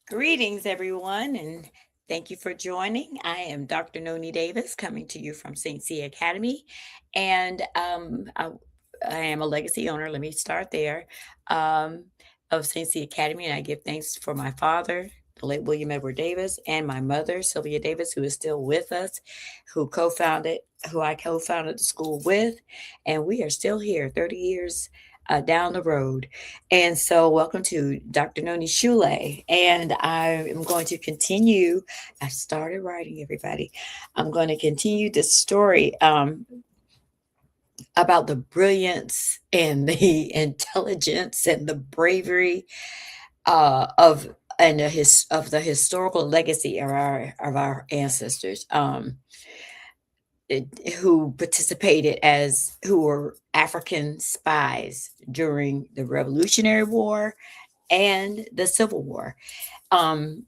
Greetings, everyone, and thank you for joining. I am Dr. Noni Davis, coming to you from Sya Academy, and I am a legacy owner. Let me start there um, of Sya Academy, and I give thanks for my father, the late William Edward Davis, and my mother, Sylvia Davis, who is still with us, who co-founded, who I co-founded the school with, and we are still here, 30 years down the road. And so, welcome to Dr. Noni Shule. And I am going to continue. I started writing, everybody. I'm going to continue this story about the brilliance and the intelligence and the bravery of of the historical legacy of our ancestors. Who participated as who were African spies during the Revolutionary War and the Civil War.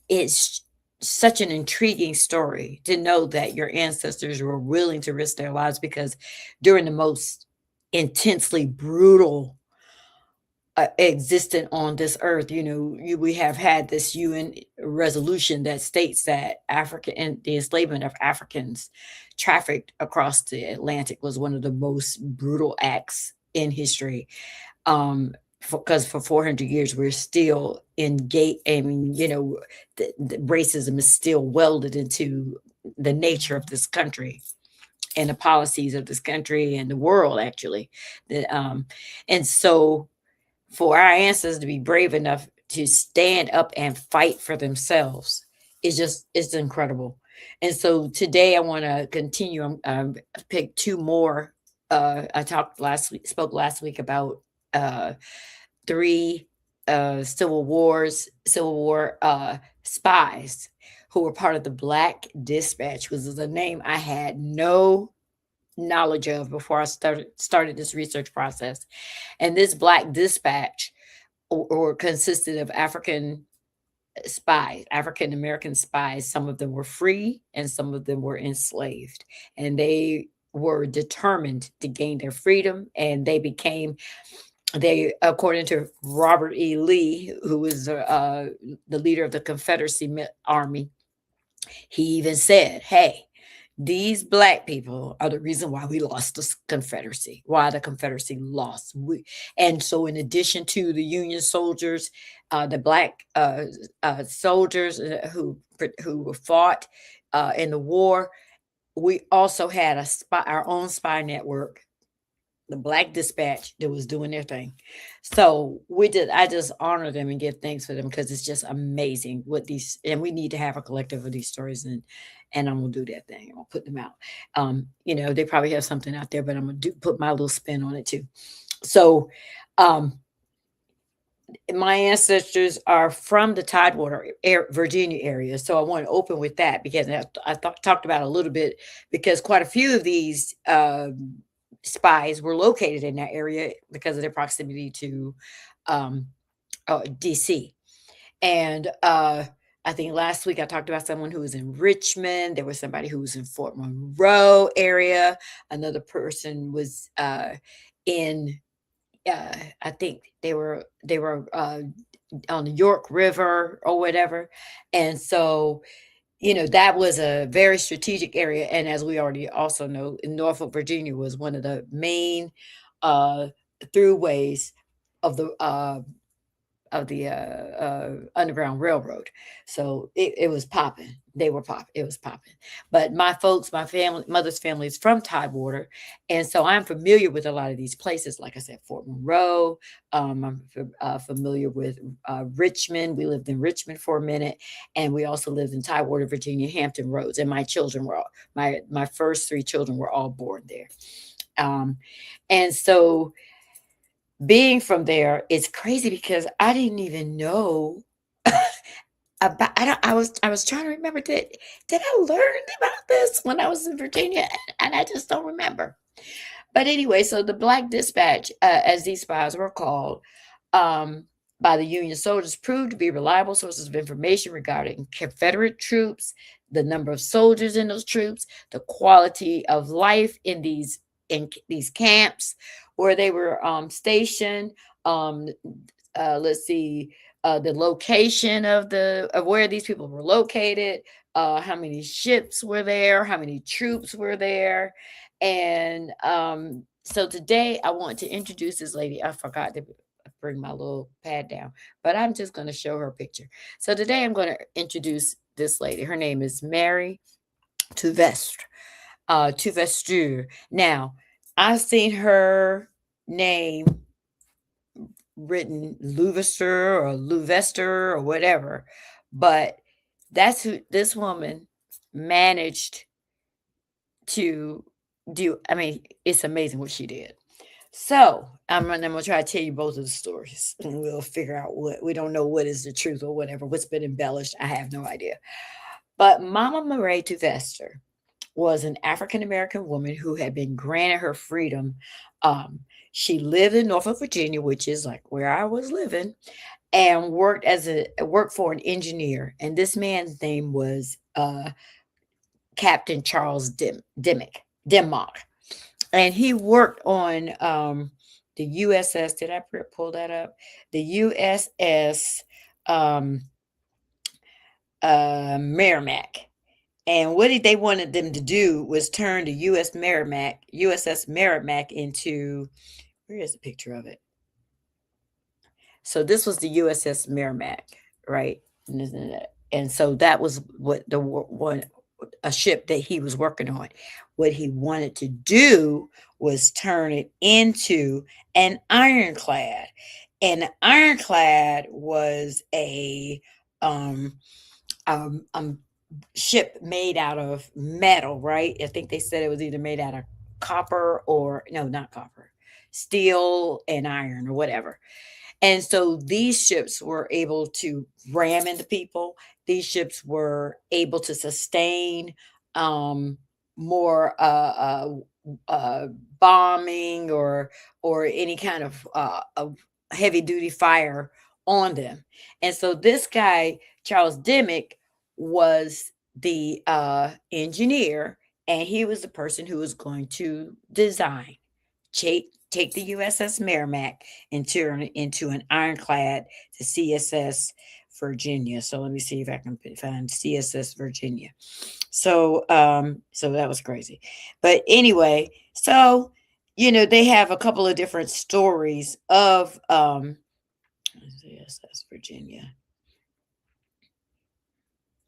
It's such an intriguing story to know that your ancestors were willing to risk their lives because during the most intensely brutal existent on this earth, we have had this UN resolution that states that Africa and the enslavement of Africans trafficked across the Atlantic was one of the most brutal acts in history. Because for 400 years we're still engaged. I mean, the racism is still welded into the nature of this country and the policies of this country and the world, actually. And so for our ancestors to be brave enough to stand up and fight for themselves is just it's incredible. And so today I want to continue. Pick two more. Spoke last week about uh, three Civil War spies who were part of the Black Dispatch, which is a name I had no knowledge of before I started this research process. And this Black Dispatch or consisted of African American spies. Some of them were free and some of them were enslaved. And they were determined to gain their freedom. And according to Robert E. Lee, who was the leader of the Confederacy Army, he even said, hey, these Black people are the reason why we lost the Confederacy, why the Confederacy lost. And so, in addition to the Union soldiers, the Black soldiers who fought in the war, we also had our own spy network, the Black Dispatch, that was doing their thing. So I just honor them and give thanks for them because it's just amazing what these, and we need to have a collective of these stories, and I'm gonna do that thing. I'm gonna put them out. They probably have something out there, but I'm gonna put my little spin on it too. So, um, my ancestors are from the Tidewater, Virginia area. So I want to open with that because talked about a little bit because quite a few of these spies were located in that area because of their proximity to um, DC. And I think last week I talked about someone who was in Richmond. There was somebody who was in Fort Monroe area. Another person was in I think they were on the York River or whatever. And so, that was a very strategic area. And as we already also know, in Norfolk, Virginia was one of the main uh, throughways of the Underground Railroad. So it was popping. They were popping. It was popping. But mother's family is from Tidewater. And so I'm familiar with a lot of these places. Like I said, Fort Monroe. I'm familiar with Richmond. We lived in Richmond for a minute. And we also lived in Tidewater, Virginia, Hampton Roads. And my first three children were all born there. And so being from there is crazy because I didn't even know about. I was trying to remember, did I learn about this when I was in Virginia, and I just don't remember. But anyway, so the Black Dispatch, as these spies were called, um, by the Union soldiers, proved to be reliable sources of information regarding Confederate troops, the number of soldiers in those troops, the quality of life in these camps where they were stationed. Um, let's see. the location of where these people were located, how many ships were there, how many troops were there, and so today I want to introduce this lady. I forgot to bring my little pad down, but I'm just going to show her a picture. So today I'm going to introduce this lady. Her name is Mary Tuvestre. Tuvestre. Now, I've seen her name written Louvester or Louvester or whatever, but that's who this woman managed to do. I mean, it's amazing what she did. So I'm gonna try to tell you both of the stories, and we'll figure out what we don't know what is the truth or whatever. What's been embellished, I have no idea. But Mama Marae Tuvester was an African American woman who had been granted her freedom. Um, she lived in Norfolk, Virginia, which is like where I was living, and worked for an engineer. And this man's name was Captain Charles Dimmock, and he worked on the USS. Did I pull that up? The USS um, Merrimack. And what they wanted them to do was turn the USS Merrimack into, where is the picture of it? So this was the USS Merrimack, right? And so that was what the one a ship that he was working on. What he wanted to do was turn it into an ironclad. And ironclad was a um, um, ship made out of metal, right? I think they said it was either made out of copper or no, not copper, steel and iron or whatever. And so these ships were able to ram into people. These ships were able to sustain um, more uh, bombing or any kind of heavy duty fire on them. And so this guy Charles Dimmock was the engineer, and he was the person who was going to design take the USS Merrimack and turn it into an ironclad, the CSS Virginia. So let me see if I can find CSS Virginia. So that was crazy. But anyway, so they have a couple of different stories of CSS Virginia.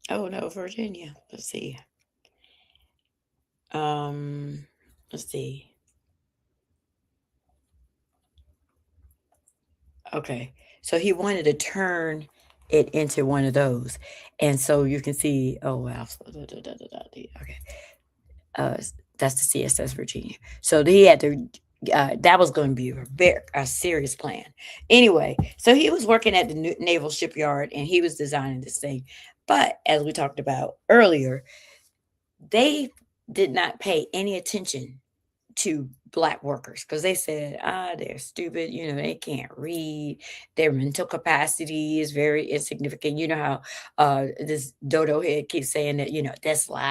Oh no, Virginia. Let's see. Let's see. Okay. So he wanted to turn it into one of those. And so you can see, oh wow. Okay. Uh that's the CSS Virginia. So he had to that was going to be a serious plan. Anyway, so he was working at the naval shipyard and he was designing this thing. But as we talked about earlier, they did not pay any attention to black workers because they said, they're stupid, they can't read, their mental capacity is very insignificant. You know how this dodo head keeps saying that, that's low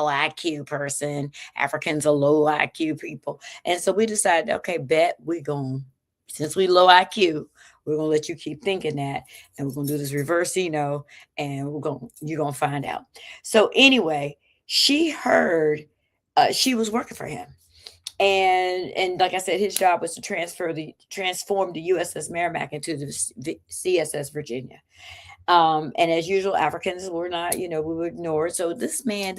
IQ person, Africans are low IQ people. And so we decided, okay, since we low IQ, we're gonna let you keep thinking that, and we're gonna do this reverse, and you're gonna find out. So anyway, she heard she was working for him, and like I said, his job was to transform the USS Merrimack into the CSS Virginia. And as usual, Africans were not, we were ignored. So this man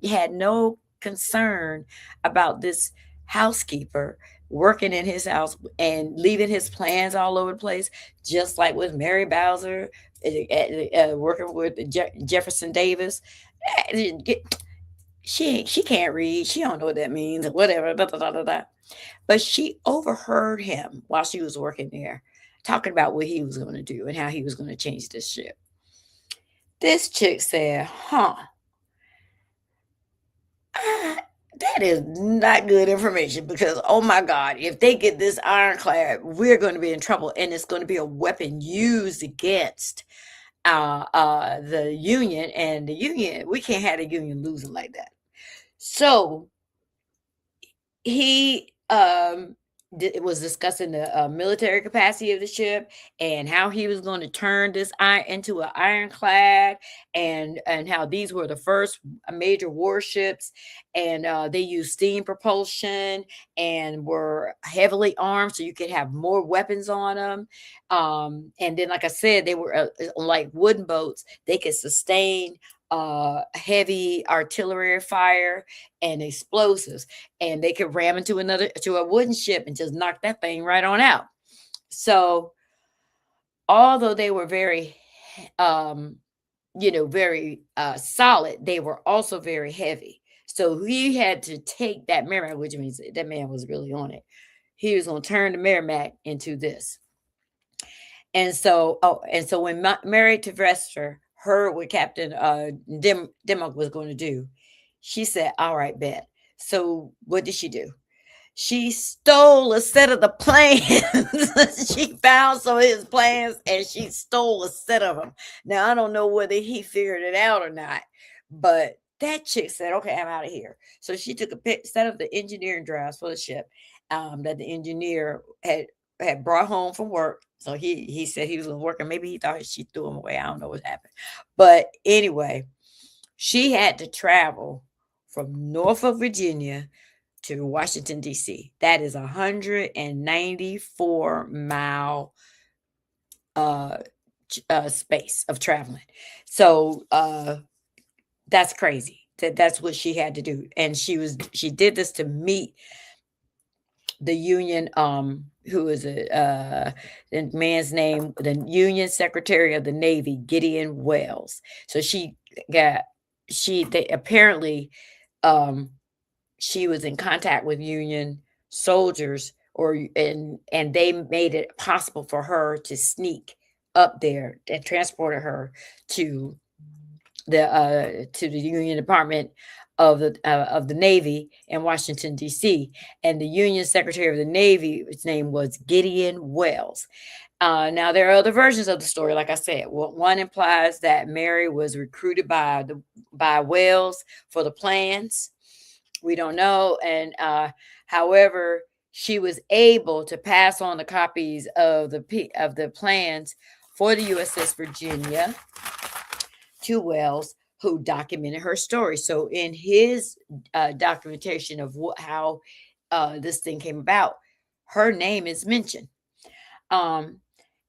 had no concern about this housekeeper working in his house and leaving his plans all over the place, just like with Mary Bowser, working with Jefferson Davis. She can't read. She don't know what that means, whatever. Da, da, da, da, da. But she overheard him while she was working there, talking about what he was going to do and how he was going to change this ship. This chick said, that is not good information because, oh my God, if they get this ironclad, we're going to be in trouble and it's going to be a weapon used against the Union. And the Union, we can't have the Union losing like that. So he it was discussing the military capacity of the ship and how he was going to turn this iron into an ironclad, and how these were the first major warships, and they used steam propulsion and were heavily armed so you could have more weapons on them. And then, like I said, they were like wooden boats. They could sustain heavy artillery fire and explosives, and they could ram into a wooden ship and just knock that thing right on out. So although they were very um very solid, they were also very heavy. So he had to take that Merrimack, which means that man was really on it. He was going to turn the Merrimack into this. And so when Mary Tavester heard what Captain Dimmock was going to do, she said, "All right, bet." So what did she do? She stole a set of the plans. She found some of his plans and she stole a set of them. Now, I don't know whether he figured it out or not, but that chick said, "Okay, I'm out of here." So she took a set of the engineering drawings for the ship that the engineer had brought home from work. So he said he was going to work, and maybe he thought she threw them away. I don't know what happened. But anyway, she had to travel from Norfolk, Virginia to Washington, D.C. That is 194-mile uh, space of traveling. So that's crazy. That's what she had to do. And she did this to meet the Union, who is the man's name, the Union Secretary of the Navy, Gideon Welles. So they apparently, um, she was in contact with Union soldiers, and they made it possible for her to sneak up there and transported her to the Union Department of the Navy in Washington, D.C. And the Union Secretary of the Navy, his name was Gideon Welles. Now, there are other versions of the story. Like I said, one implies that Mary was recruited by Welles for the plans. We don't know. And however, she was able to pass on the copies of the plans for the USS Virginia to Welles, who documented her story. So in his documentation of how this thing came about, her name is mentioned. Um,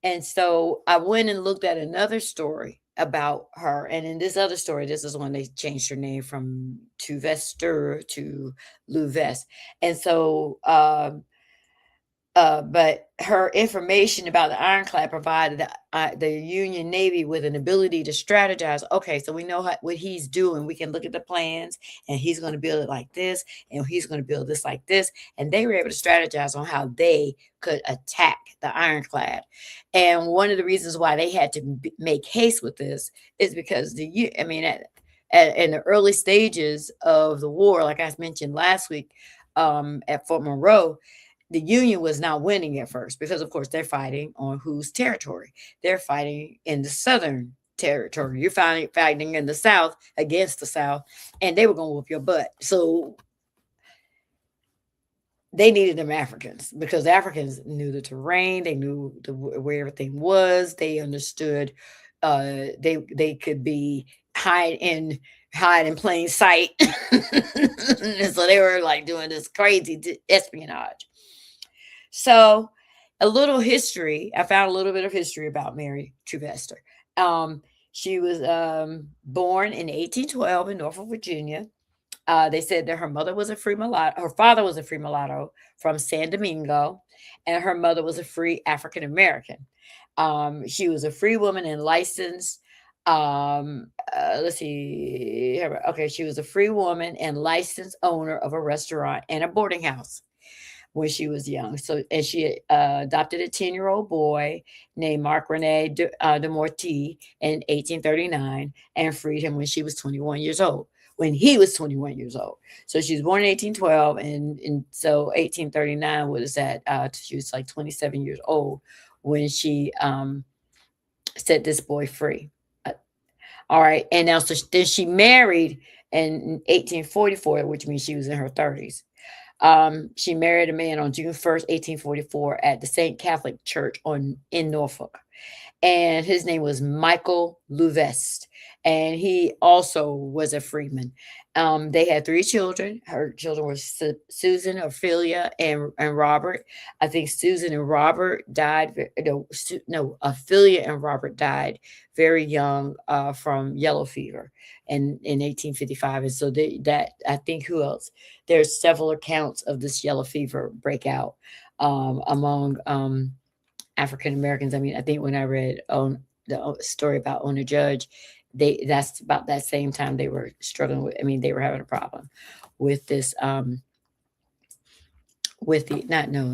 and so I went and looked at another story about her. And in this other story, this is when they changed her name from Tuvester to Louves. And so but her information about the ironclad provided the Union Navy with an ability to strategize. Okay, so we know what he's doing. We can look at the plans, and he's going to build it like this, and he's going to build this like this. And they were able to strategize on how they could attack the ironclad. And one of the reasons why they had to make haste with this is because in the early stages of the war, like I mentioned last week, at Fort Monroe, the Union was not winning at first because, of course, they're fighting on whose territory? They're fighting in the Southern territory. You're fighting in the South against the South, and they were going to whoop your butt. So they needed them Africans because the Africans knew the terrain. They knew where everything was. They understood. They could be hide in plain sight. And so they were like doing this crazy espionage. So, a little history. I found a little bit of history about Mary Trevester. She was born in 1812 in Norfolk, Virginia. They said that her mother was a free mulatto. Her father was a free mulatto from San Domingo, and her mother was a free African American. She was a free woman and licensed. Let's see. Okay, she was a free woman and licensed owner of a restaurant and a boarding house when she was young. So, and she adopted a 10-year-old boy named Mark Rene de Morty in 1839 and freed him when she was 21 years old. When he was 21 years old. So she was born in 1812, and so 1839 was she was like 27 years old when she set this boy free. All right, and then she married in 1844, which means she was in her 30s. She married a man on June 1st, 1844, at the St. Catholic Church in Norfolk, and his name was Michael Louvest, and he also was a freedman. They had three children. Her children were Susan, Ophelia, and Robert. I think Susan and Robert died. No, Ophelia and Robert died very young from yellow fever in 1855. And so that I think who else? There's several accounts of this yellow fever breakout among African Americans. I mean, I think when I read the story about Ona Judge, that's about that same time they were struggling with. I mean, they were having a problem with this. With the not no,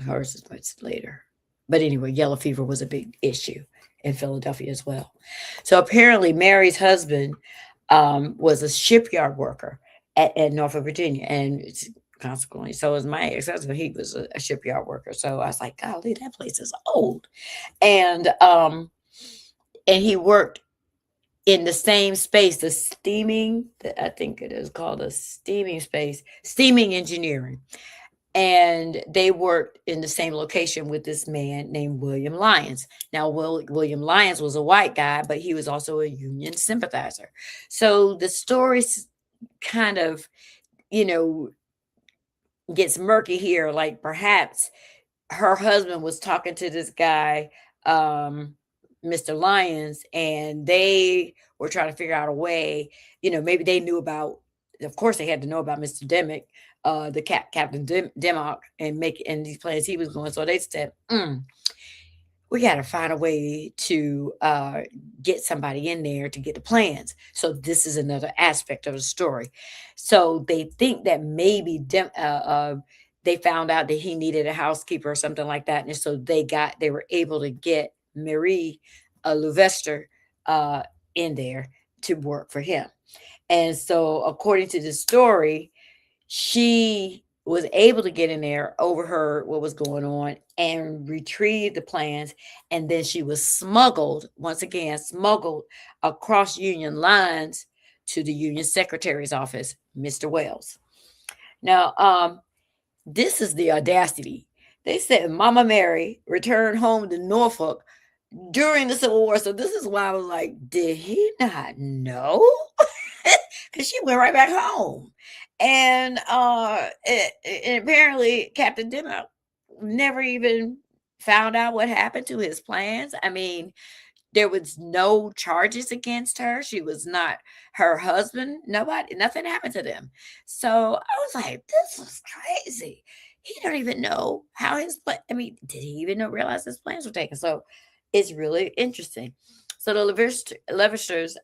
hers is much later. But anyway, yellow fever was a big issue in Philadelphia as well. So apparently, Mary's husband was a shipyard worker at Norfolk, Virginia, and consequently, so was my ex-husband. He was a shipyard worker. So I was like, golly, that place is old. And he worked in the same space, the steaming, I think it is called a steaming space, steaming engineering. And they worked in the same location with this man named William Lyons. Now, William Lyons was a white guy, but he was also a Union sympathizer. So the story kind of, you know, gets murky here. Like perhaps her husband was talking to this guy, Mr. Lyons, and they were trying to figure out a way, maybe they knew about, of course, they had to know about Mr. Demick, the Captain Dimmock, and these plans he was going. So they said, we got to find a way to get somebody in there to get the plans. So this is another aspect of the story. So they think that maybe they found out that he needed a housekeeper or something like that, and so they were able to get Marie Louvester in there to work for him. And so, according to the story, she was able to get in there, overheard what was going on, and retrieve the plans. And then she was smuggled across Union lines to the Union Secretary's office, Mr. Wells. Now, this is the audacity. They said Mama Mary returned home to Norfolk during the Civil War. So this is why I was like, did he not know? Because she went right back home. And apparently Captain Dimmock never even found out what happened to his plans. I mean, there was no charges against her. She was not her husband. Nothing happened to them. So I was like, this is crazy. He don't even know how did he even realize his plans were taken? So it's really interesting. So the Levisters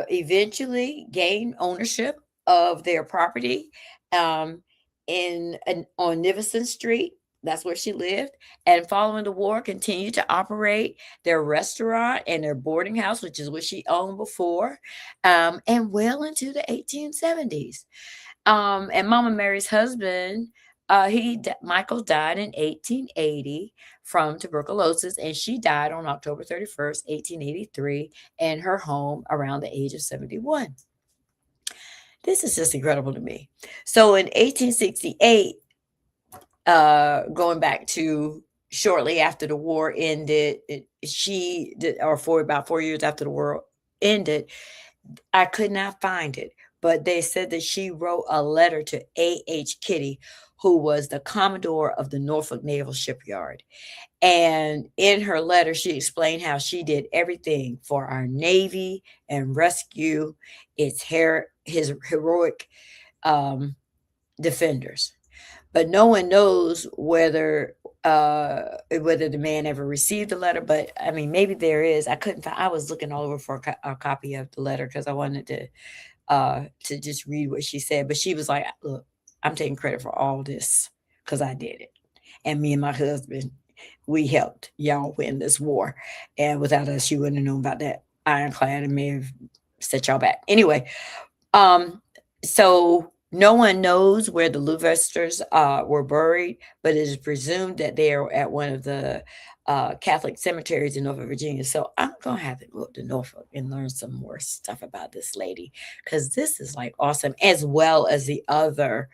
eventually gained ownership of their property on Nivison Street. That's where she lived. And following the war, continued to operate their restaurant and their boarding house, which is what she owned before, and well into the 1870s. And Mama Mary's husband, Michael died in 1880 from tuberculosis, and she died on October 31st, 1883, in her home around the age of 71. This is just incredible to me. So in 1868, going back to shortly after the war ended, about 4 years after the war ended, I could not find it, but they said that she wrote a letter to A.H. Kitty, who was the Commodore of the Norfolk Naval Shipyard. And in her letter, she explained how she did everything for our Navy and rescue his heroic defenders. But no one knows whether the man ever received the letter. But I mean, maybe there is. I couldn't find. I was looking all over for a copy of the letter because I wanted to just read what she said. But she was like, "Look, I'm taking credit for all this because I did it, and me and my husband, we helped y'all win this war. And without us, you wouldn't have known about that ironclad and may have set y'all back anyway." So no one knows where the Louvesters were buried, but it is presumed that they are at one of the Catholic cemeteries in Norfolk, Virginia. So I'm going to have to go up to Norfolk and learn some more stuff about this lady, because this is like awesome, as well as the other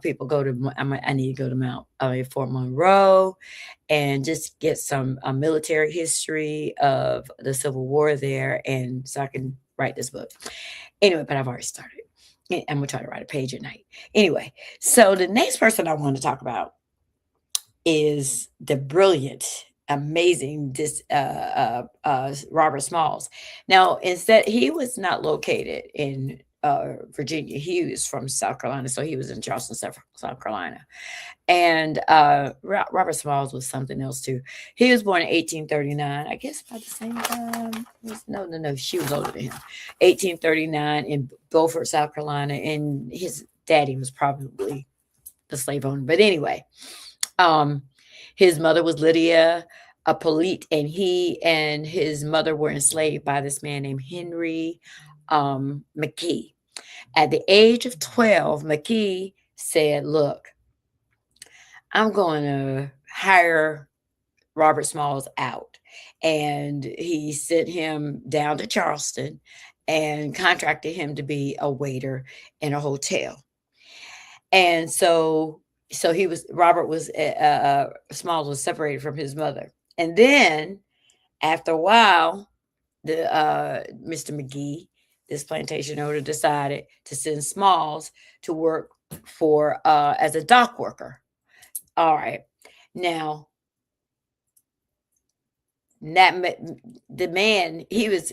people go to. I need to go to Fort Monroe, and just get some military history of the Civil War there, and so I can write this book. Anyway, but I've already started. I'm gonna try to write a page a night. Anyway, so the next person I want to talk about is the brilliant, amazing Robert Smalls. Now, instead, he was not located in Virginia. He was from South Carolina, so he was in Charleston, South Carolina. And Robert Smalls was something else too. He was born in 1839, I guess about the same time. No, she was older than him. 1839 in Beaufort, South Carolina, and his daddy was probably the slave owner. But anyway, his mother was Lydia Polite, and he and his mother were enslaved by this man named Henry McKee. At the age of 12, McKee said, "Look, I'm going to hire Robert Smalls out." And he sent him down to Charleston and contracted him to be a waiter in a hotel. And so Smalls was separated from his mother. And then after a while, Mr. McGee, this plantation owner, decided to send Smalls to work for as a dock worker. All right. Now, the man, he was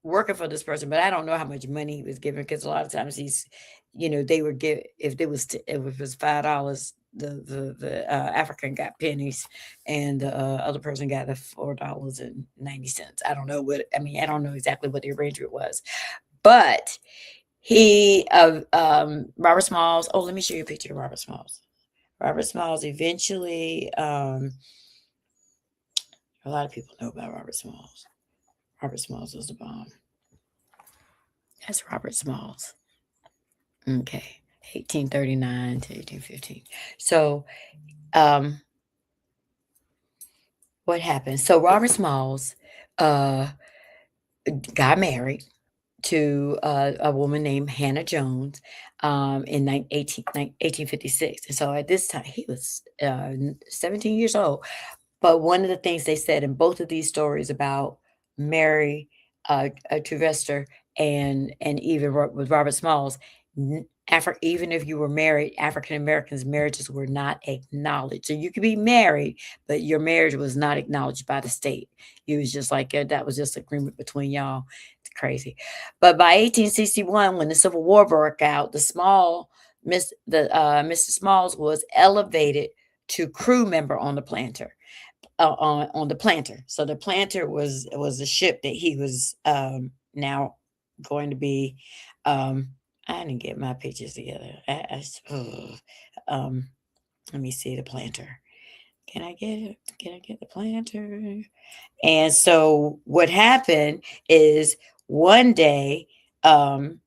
working for this person, but I don't know how much money he was given, because a lot of times they would give, if it was $5, the African got pennies, and the other person got the $4.90. I don't know I don't know exactly what the arrangement was, but Robert Smalls. Oh, let me show you a picture of Robert Smalls. Robert Smalls eventually, a lot of people know about Robert Smalls. Robert Smalls was the bomb. That's Robert Smalls. Okay, 1839 to 1815. So, what happened? So Robert Smalls got married to a woman named Hannah Jones in 1856. And so at this time, he was 17 years old. But one of the things they said in both of these stories about Mary Trevester and even with Robert Smalls, even if you were married, African Americans' marriages were not acknowledged. So you could be married, but your marriage was not acknowledged by the state. It was just like that was just agreement between y'all. It's crazy. But by 1861, when the Civil War broke out, Mr. Smalls was elevated to crew member on the planter. On the planter. So the planter was a ship that he was now going to be. I didn't get my pictures together. Let me see the planter. Can I get it? Can I get the planter? And so what happened is one day it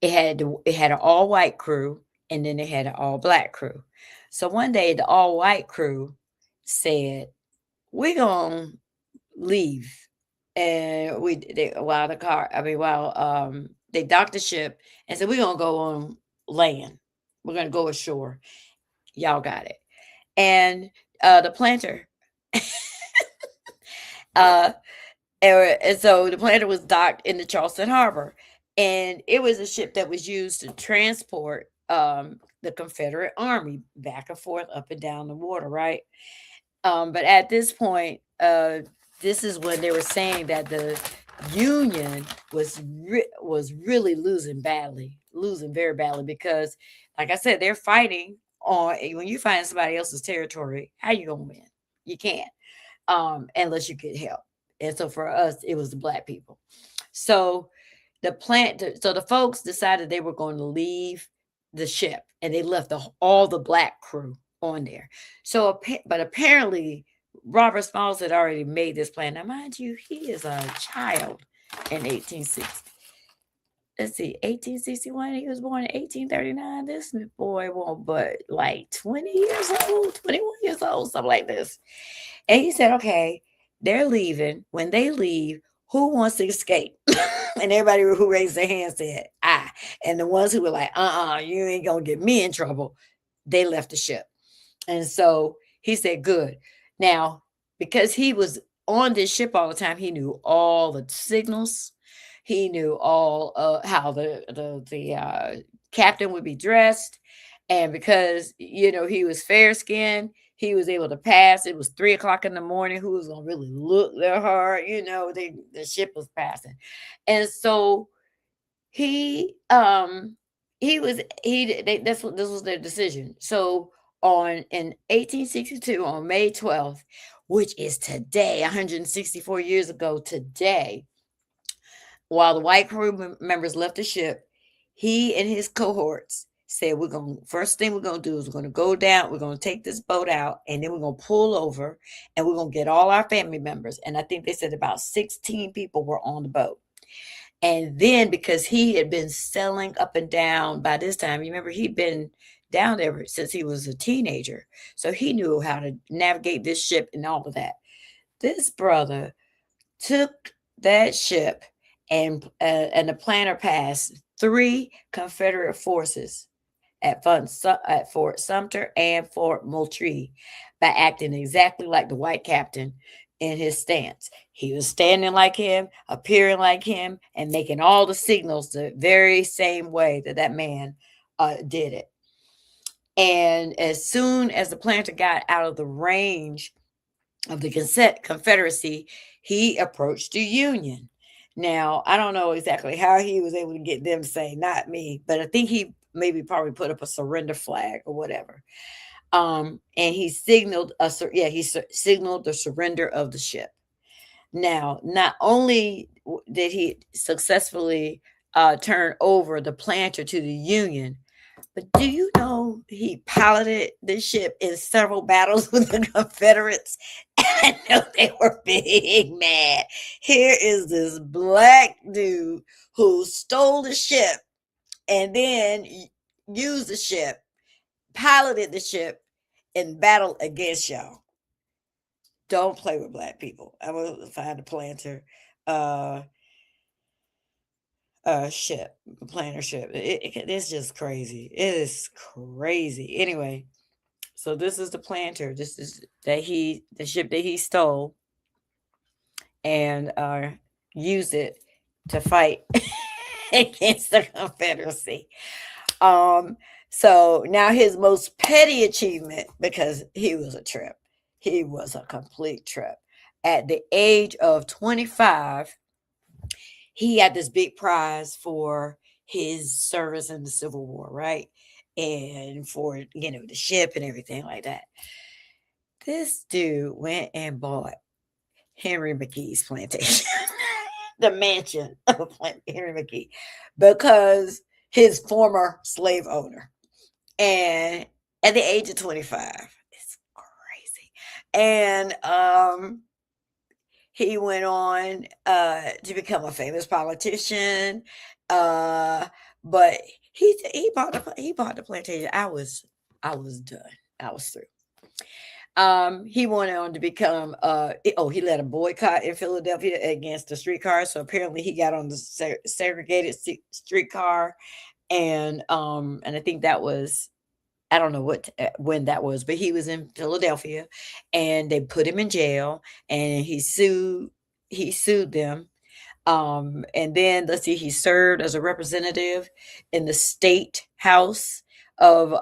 had an all white crew, and then it had an all black crew. So one day the all white crew said, "We're gonna leave," and they docked the ship and said, "We're gonna go on land. We're gonna go ashore. Y'all got it." And the planter, and so the planter was docked in the Charleston Harbor, and it was a ship that was used to transport the Confederate Army back and forth, up and down the water, right? But at this point, this is when they were saying that the Union was really losing very badly, because, like I said, they're fighting on. When you find somebody else's territory, how you gonna win? You can't, unless you get help. And so for us, it was the black people. So the folks decided they were going to leave the ship, and they left all the black crew on there. So, but apparently Robert Smalls had already made this plan. Now, mind you, he is a child in 1860. Let's see, 1861. He was born in 1839. This boy won't but like 20 years old, 21 years old, something like this. And he said, "Okay, they're leaving. When they leave, who wants to escape?" And everybody who raised their hand said, "I." bye. And the ones who were like, you ain't gonna get me in trouble, they left the ship. And so he said, good. Now, because he was on this ship all the time, he knew all the signals. He knew all how the captain would be dressed. And because, he was fair skinned, he was able to pass. It was 3 o'clock in the morning. Who was going to really look that hard? The ship was passing. And so this was their decision. So in 1862, on May 12th, which is today, 164 years ago today, while the white crew members left the ship, he and his cohorts said, first thing we're going to do is we're going to go down, we're going to take this boat out, and then we're going to pull over, and we're going to get all our family members. And I think they said about 16 people were on the boat. And then, because he had been sailing up and down by this time, you remember he'd been down there since he was a teenager. So he knew how to navigate this ship and all of that. This brother took that ship and the planter passed 3 Confederate forces at Fort Sumter and Fort Moultrie by acting exactly like the white captain in his stance. He was standing like him, appearing like him, and making all the signals the very same way that man did it. And as soon as the planter got out of the range of the Confederacy, he approached the Union. Now, I don't know exactly how he was able to get them to say, not me, but I think he probably put up a surrender flag or whatever. And he signaled signaled the surrender of the ship. Now, not only did he successfully turn over the planter to the Union, but do you know he piloted the ship in several battles with the Confederates? I know they were big mad. Here is this black dude who stole the ship and then used the ship, piloted the ship, and battled against y'all. Don't play with black people. I will find a planter ship, planter ship. It's just crazy. It is crazy. Anyway, so this is the planter. This is the ship that he stole and used it to fight against the Confederacy. So now his most petty achievement, because he was a trip. He was a complete trip. At the age of 25, he had this big prize for his service in the Civil War, right? And for, the ship and everything like that. This dude went and bought Henry McGee's plantation, the mansion of Henry McGee, because his former slave owner. And at the age of 25, it's crazy. And he went on to become a famous politician. But he bought the plantation. I was done. I was through. He went on to become he led a boycott in Philadelphia against the streetcar. So apparently he got on the segregated streetcar, and I think that was, I don't know when that was, but he was in Philadelphia, and they put him in jail, and he sued them. And then let's see, he served as a representative in the state house of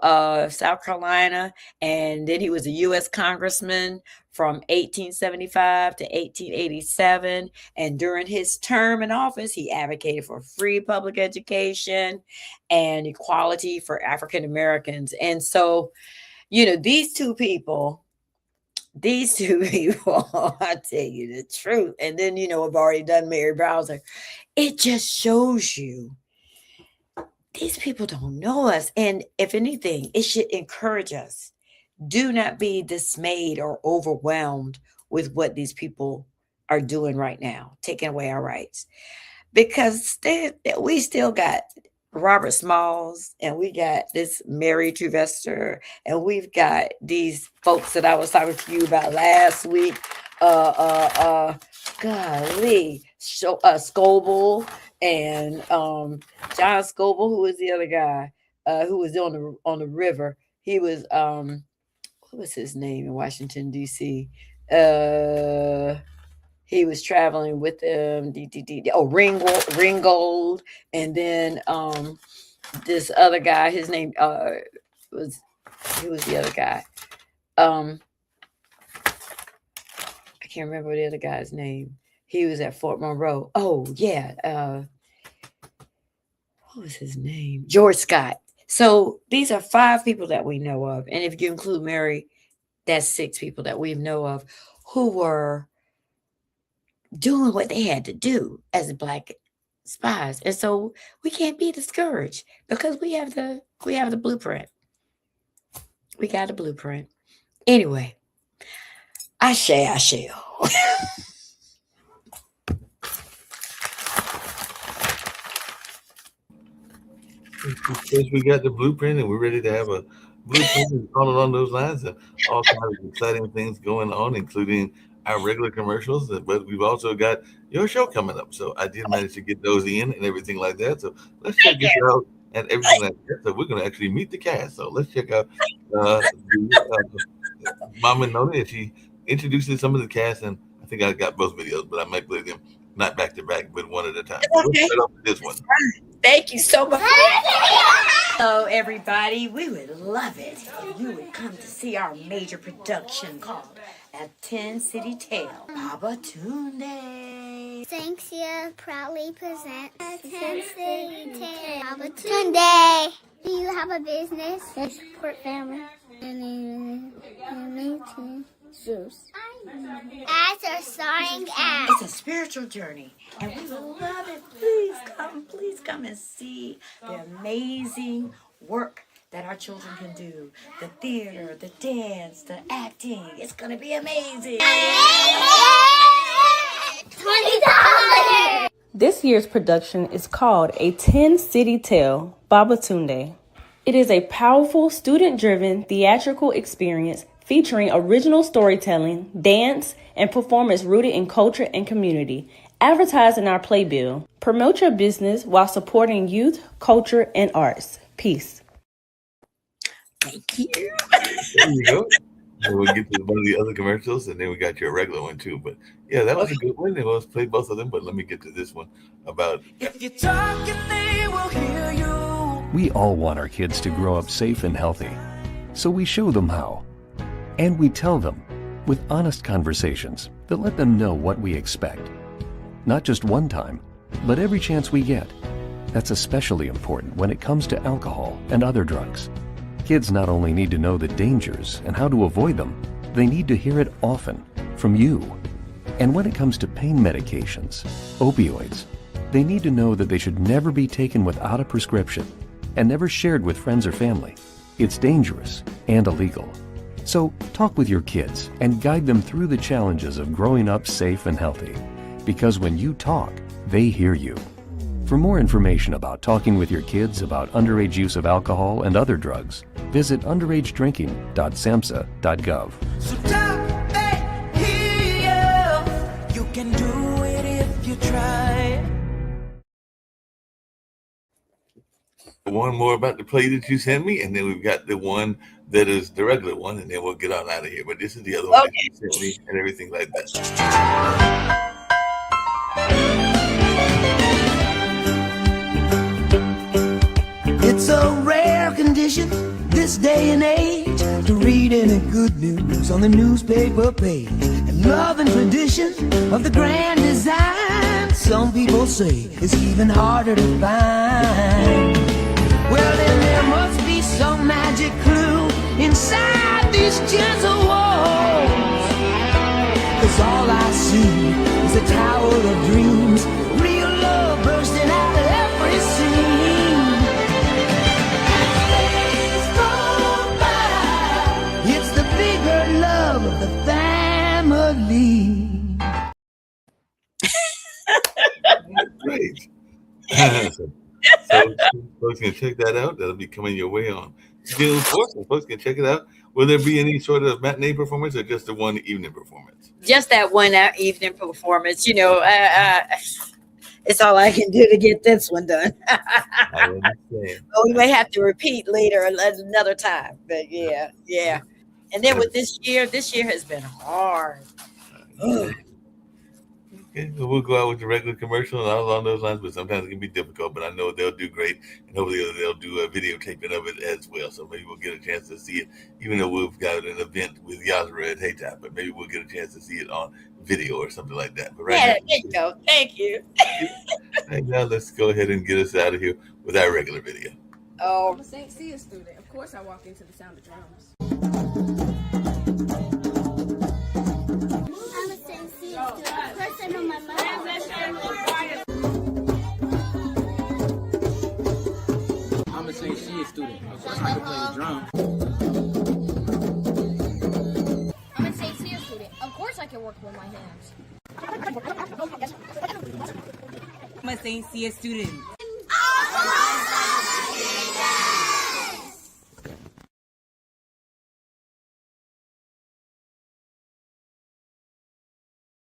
South Carolina, and then he was a U.S. congressman from 1875 to 1887. And during his term in office, he advocated for free public education and equality for African Americans. And so, these two people, I tell you the truth. And then, I've already done Mary Bowser. It just shows you these people don't know us. And if anything, it should encourage us. Do not be dismayed or overwhelmed with what these people are doing right now, taking away our rights. Because we still got Robert Smalls, and we got this Mary Trevester, and we've got these folks that I was talking to you about last week. Golly, Scoble and John Scoble, who was the other guy who was on the river. He was what was his name in Washington D.C. Uh, he was traveling with them. Oh, Ringgold, and then this other guy. His name was who was the other guy? Um, I can't remember the other guy's name. He was at Fort Monroe. Oh yeah, what was his name? George Scott. So these are 5 people that we know of, and if you include Mary, that's 6 people that we know of who were doing what they had to do as Black spies. And so we can't be discouraged because we have the blueprint. We got a blueprint. Anyway, I shall. Since we got the blueprint and we're ready to have a blueprint all along those lines, and all kinds of exciting things going on, including our regular commercials. But we've also got your show coming up. So I did manage to get those in and everything like that. So let's check this out and everything like that. So we're going to actually meet the cast. So let's check out Mama Noni, and she introduces some of the cast. And I think I got both videos, but I might play them not back to back, but one at a time. So let's start off with this one. Thank you so much. Hello, everybody. We would love it if you would come to see our major production called A 10-City Tale, Babatunde. Thanks, Sya proudly present A 10-City Tale, Babatunde. Do you have a business? I support family. Zeus. As a starring act. It's a spiritual journey, and we would love it. Please come and see the amazing work that our children can do. The theater, the dance, the acting. It's going to be amazing. $20. This year's production is called A 10-City Tale, Babatunde. It is a powerful, student-driven theatrical experience featuring original storytelling, dance, and performance rooted in culture and community. Advertise in our playbill. Promote your business while supporting youth, culture, and arts. Peace. Thank you. There you go. And we'll get to one of the other commercials, and then we got your regular one too. But yeah, that was a good one. And let's play both of them. But let me get to this one about. If you're talking, they will hear you. We all want our kids to grow up safe and healthy, so we show them how. And we tell them with honest conversations that let them know what we expect. Not just one time, but every chance we get. That's especially important when it comes to alcohol and other drugs. Kids not only need to know the dangers and how to avoid them, they need to hear it often from you. And when it comes to pain medications, opioids, they need to know that they should never be taken without a prescription and never shared with friends or family. It's dangerous and illegal. So talk with your kids and guide them through the challenges of growing up safe and healthy. Because when you talk, they hear you. For more information about talking with your kids about underage use of alcohol and other drugs, visit underagedrinking.samhsa.gov. So talk, they hear you. You can do it if you try. One more about the play that you sent me, and then we've got the one that is the regular one, and then we'll get on out of here. But this is the other one that you sent me and everything like that. It's a rare condition this day and age to read any good news on the newspaper page. And love and tradition of the grand design, some people say, is even harder to find. Well, then there must be some magic clue inside these gentle walls. 'Cause all I see is a tower of dreams, real love bursting out of every scene. As days go by, it's the bigger love of the family. Great. So folks can check that out. That'll be coming your way on June 4th, so folks can check it out. Will there be any sort of matinee performance or just the one evening performance? Just that one evening performance. It's all I can do to get this one done. I understand. We may have to repeat later another time. But yeah. And then with this year has been hard. Okay, so we'll go out with the regular commercial and all along those lines, but sometimes it can be difficult. But I know they'll do great, and hopefully they'll do a videotaping of it as well. So maybe we'll get a chance to see it, even though we've got an event with Yazra at Haytime. But maybe we'll get a chance to see it on video or something like that. But There you go. Thank you. Right now, let's go ahead and get us out of here with our regular video. I'm a St. Sya student. Of course, I walk into the sound of drums. I'm a St. Sya student. Of course, I know my mom. I'm a St. Sya student. Of course, I can play the drum. I'm a St. Sya student. Of course I can work with my hands. I'm a St. Sya student.